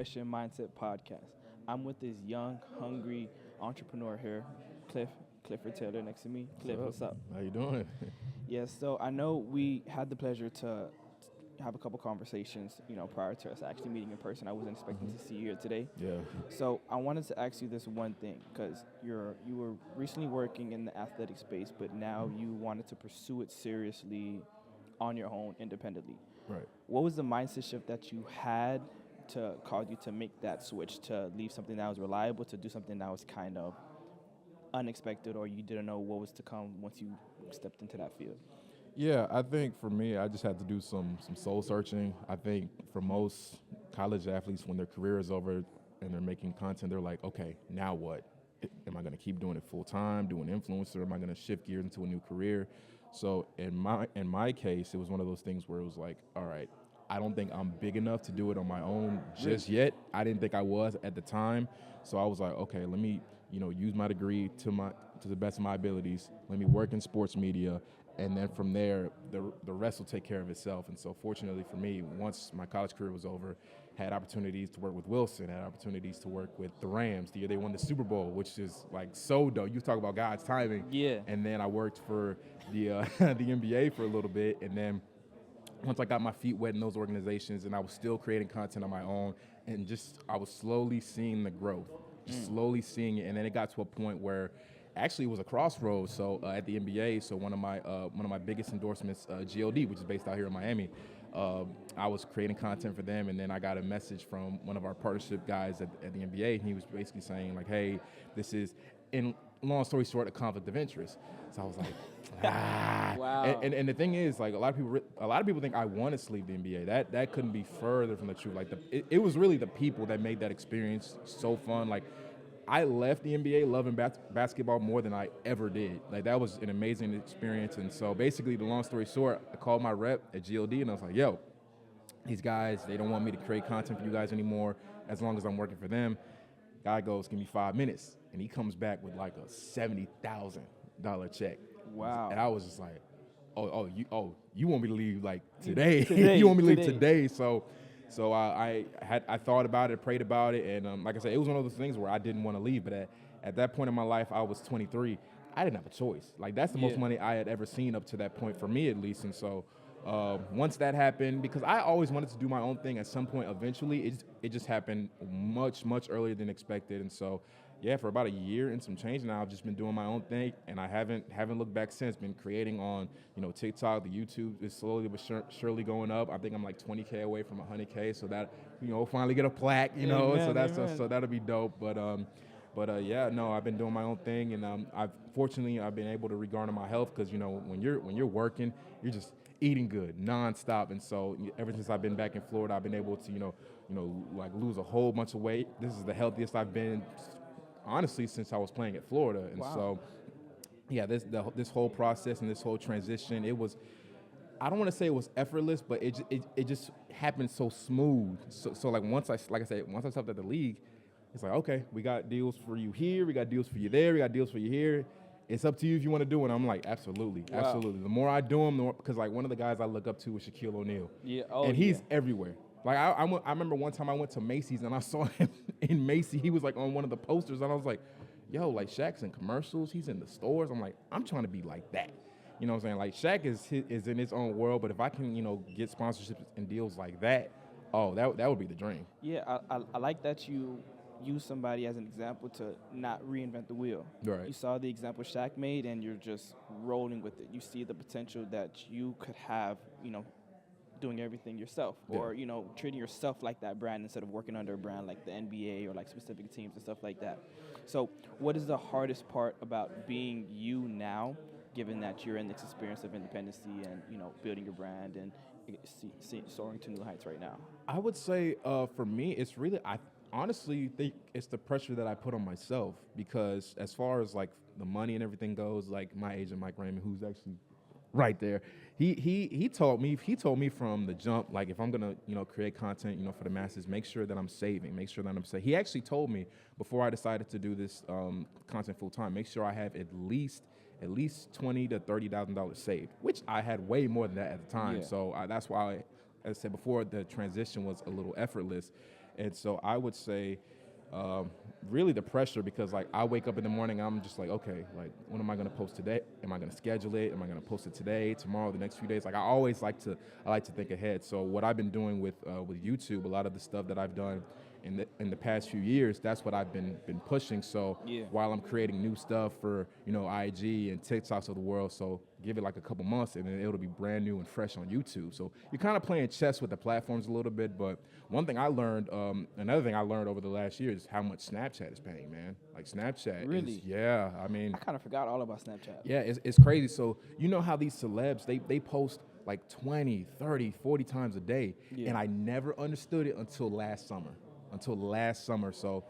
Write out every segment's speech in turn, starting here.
Question Mindset podcast. I'm with this young, hungry entrepreneur here, Clifford Taylor next to me. Cliff, what's up? How you doing? Yes, so I know we had the pleasure to have a couple conversations, prior to us actually meeting in person. I wasn't expecting to see you here today. Yeah. So I wanted to ask you this one thing, because you were recently working in the athletic space, but now you wanted to pursue it seriously on your own independently. Right. What was the mindset shift that you had to cause you to make that switch, to leave something that was reliable to do something that was kind of unexpected, or you didn't know what was to come once you stepped into that field? Yeah, I think for me, I just had to do some soul searching. I think for most college athletes, when their career is over and they're making content, they're like, okay, now what? Am I going to keep doing it full time, doing influencer? Am I going to shift gears into a new career? So in my case, it was one of those things where it was like, all right, I don't think I'm big enough to do it on my own just yet. I didn't think I was at the time. So I was like, okay, let me, use my degree to the best of my abilities. Let me work in sports media, and then from there, the rest will take care of itself. And so fortunately for me, once my college career was over, had opportunities to work with Wilson, had opportunities to work with the Rams. The year they won the Super Bowl, which is like so dope. You talk about God's timing. Yeah. And then I worked for the the NBA for a little bit, and then once I got my feet wet in those organizations, and I was still creating content on my own, and just I was slowly seeing the growth, just slowly seeing it, and then it got to a point where actually it was a crossroads. So at the NBA, so one of my biggest endorsements, GLD, which is based out here in Miami, I was creating content for them, and then I got a message from one of our partnership guys at the NBA, and he was basically saying like, hey, this is, in long story short, a conflict of interest. So I was like, Wow. And the thing is, like, a lot of people think I wanted to leave the NBA. That couldn't be further from the truth. Like, it was really the people that made that experience so fun. Like, I left the NBA loving basketball more than I ever did. Like, that was an amazing experience. And so basically, the long story short, I called my rep at GLD, and I was like, yo, these guys, they don't want me to create content for you guys anymore as long as I'm working for them. Guy goes, give me 5 minutes. And he comes back with like a $70,000 check. Wow. And I was just like, you want me to leave like today? Today, You want me to leave today. today? So I thought about it, prayed about it, and like I said, it was one of those things where I didn't want to leave. But at that point in my life, I was 23. I didn't have a choice. Like, that's the most money I had ever seen up to that point, for me at least. And so once that happened, because I always wanted to do my own thing at some point eventually, it just happened much earlier than expected. And so yeah, for about a year and some change now, I've just been doing my own thing, and I haven't looked back since. Been creating on, TikTok, the YouTube is slowly but surely going up. I think I'm like 20K away from 100K, so that, finally get a plaque, Amen, so amen. so that'll be dope. But yeah, no, I've been doing my own thing, and I've been able to regarner my health, because when you're working, you're just eating good nonstop, and so ever since I've been back in Florida, I've been able to like lose a whole bunch of weight. This is the healthiest I've been, honestly, since I was playing at Florida. And Wow. so yeah, this whole process and this whole transition, it was, I don't want to say it was effortless, but it just happened so smooth. So like once I stepped at the league, it's like, okay, we got deals for you here, we got deals for you there, we got deals for you here. It's up to you if you want to do it. I'm like, absolutely, Wow. absolutely. The more I do them, the more, because like one of the guys I look up to is Shaquille O'Neal. Yeah. Oh, And he's yeah. everywhere. Like I remember one time I went to Macy's and I saw him in Macy's. He was like on one of the posters, and I was like, yo, like Shaq's in commercials, he's in the stores. I'm like, I'm trying to be like that. You know what I'm saying? Like, Shaq is in his own world, but if I can, get sponsorships and deals like that, oh, that would be the dream. Yeah, I like that you use somebody as an example to not reinvent the wheel. Right. You saw the example Shaq made, and you're just rolling with it. You see the potential that you could have, doing everything yourself, or treating yourself like that brand instead of working under a brand like the NBA or like specific teams and stuff like that. So what is the hardest part about being you now, given that you're in this experience of independency and building your brand and soaring to new heights right now? I would say for me, it's really, I honestly think it's the pressure that I put on myself, because as far as like the money and everything goes, like my agent, Mike Raymond, who's actually right there, he told me from the jump, like, if I'm gonna create content for the masses, make sure that I'm saving, make sure that I'm saving. He actually told me before I decided to do this content full time, make sure I have at least $20,000 to $30,000 saved, which I had way more than that at the time. Yeah. So that's why, as I said before, the transition was a little effortless. And so I would say really the pressure, because like I wake up in the morning, I'm just like, okay, like when am I going to post today? Am I going to schedule it? Am I going to post it today, tomorrow, the next few days? Like I like to think ahead. So what I've been doing with YouTube, a lot of the stuff that I've done in the past few years, that's what I've been pushing. So while I'm creating new stuff for, IG and TikToks of the world, so give it like a couple months and then it'll be brand new and fresh on YouTube. So you're kind of playing chess with the platforms a little bit. But one thing I learned, another thing I learned over the last year is how much Snapchat is paying, man. Like Snapchat Really? I mean, I kind of forgot all about Snapchat. yeah, it's crazy. So you know how these celebs, they post like 20, 30, 40 times a day. And I never understood it until last summer. So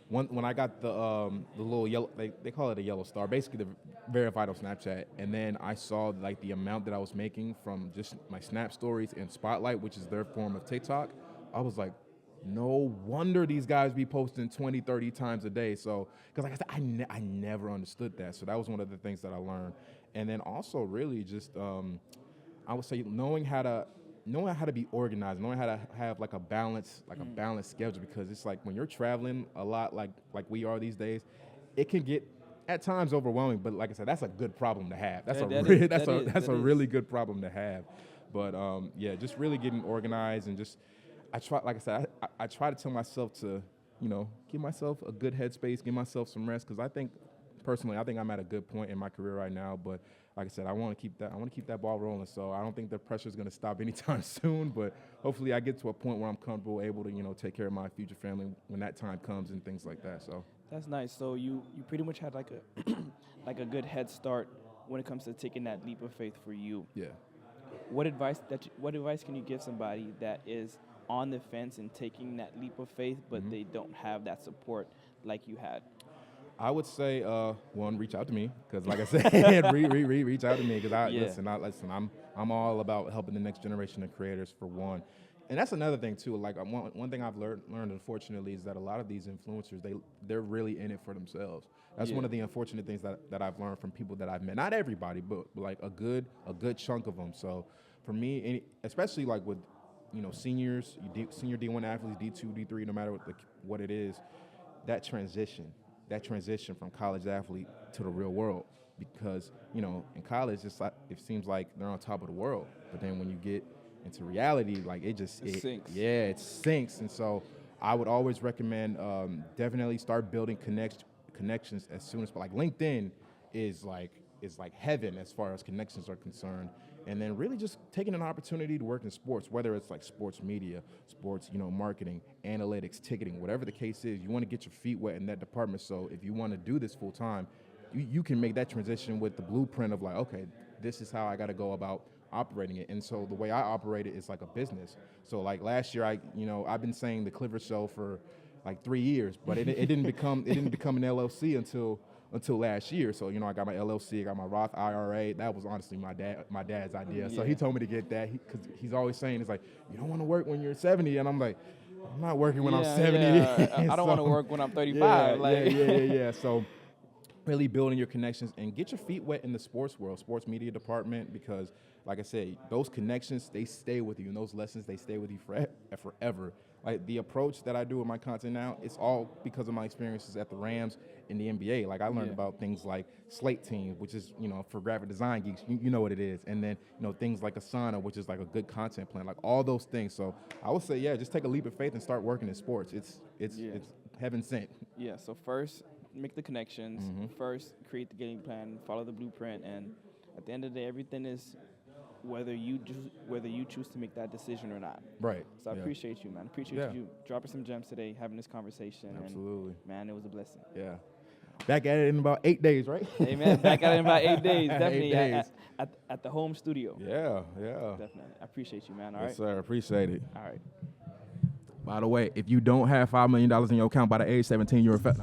when I got the little yellow, they call it a yellow star, basically the verified on Snapchat, and then I saw like the amount that I was making from just my Snap stories and Spotlight, which is their form of TikTok, I was like, no wonder these guys be posting 20, 30 times a day. So, because like I said, I never understood that. So that was one of the things that I learned. And then also really just, I would say knowing how to be organized, knowing how to have like a balanced schedule, because it's like when you're traveling a lot, like we are these days, it can get at times overwhelming. But like I said, that's a good problem to have. That's a really good problem to have. But just really getting organized and just I try to tell myself to give myself a good headspace, give myself some rest, because I think I'm at a good point in my career right now. But like I said, I want to keep that ball rolling. So I don't think the pressure is going to stop anytime soon. But hopefully, I get to a point where I'm comfortable, able to take care of my future family when that time comes and things like that. So that's nice. So you pretty much had like a like a good head start when it comes to taking that leap of faith for you. Yeah. What advice can you give somebody that is on the fence and taking that leap of faith, but they don't have that support like you had? I would say, one, reach out to me, because like I said, reach out to me, because I'm all about helping the next generation of creators, for one. And that's another thing too. Like one thing I've learned unfortunately is that a lot of these influencers, they're really in it for themselves. That's one of the unfortunate things that I've learned from people that I've met. Not everybody, but like a good chunk of them. So for me, especially like with seniors, senior D1 athletes, D2, D3, no matter what it is, that transition from college athlete to the real world, because in college it seems like they're on top of the world, but then when you get into reality, like it sinks. Yeah, it sinks. And so I would always recommend definitely start building connections as soon as, like LinkedIn is like heaven as far as connections are concerned. And then really just taking an opportunity to work in sports, whether it's like sports media, sports, marketing, analytics, ticketing, whatever the case is, you want to get your feet wet in that department. So if you want to do this full time, you can make that transition with the blueprint of like, okay, this is how I got to go about operating it. And so the way I operate it is like a business. So like last year, I've been saying the Clifford show for like 3 years, but it didn't become an LLC until last year. So, I got my LLC, I got my Roth IRA. That was honestly my dad's idea. So he told me to get that, because he's always saying, it's like, you don't want to work when you're 70. And I'm like, I'm not working when I'm 70. Yeah. I don't want to work when I'm 35. Yeah. So really building your connections and get your feet wet in the sports world, sports media department, because like I said, those connections, they stay with you, and those lessons, they stay with you forever. Like the approach that I do with my content now, it's all because of my experiences at the Rams in the NBA. Like I learned about things like Slate Team, which is, for graphic design geeks, you know what it is. And then, things like Asana, which is like a good content plan, like all those things. So I would say, just take a leap of faith and start working in sports. It's heaven sent. Yeah, so first, make the connections. First, create the game plan, follow the blueprint. And at the end of the day, everything is whether you choose to make that decision or not. Right. So I appreciate you, man. Appreciate you dropping some gems today, having this conversation. Absolutely. And, man, it was a blessing. Yeah. Back at it in about 8 days, right? Hey, man, back at it in about 8 days. Definitely 8 days. At the home studio. Yeah. Definitely. I appreciate you, man. All yes, right. sir. Appreciate it. All right. By the way, if you don't have $5 million in your account by the age 17, you're a fat.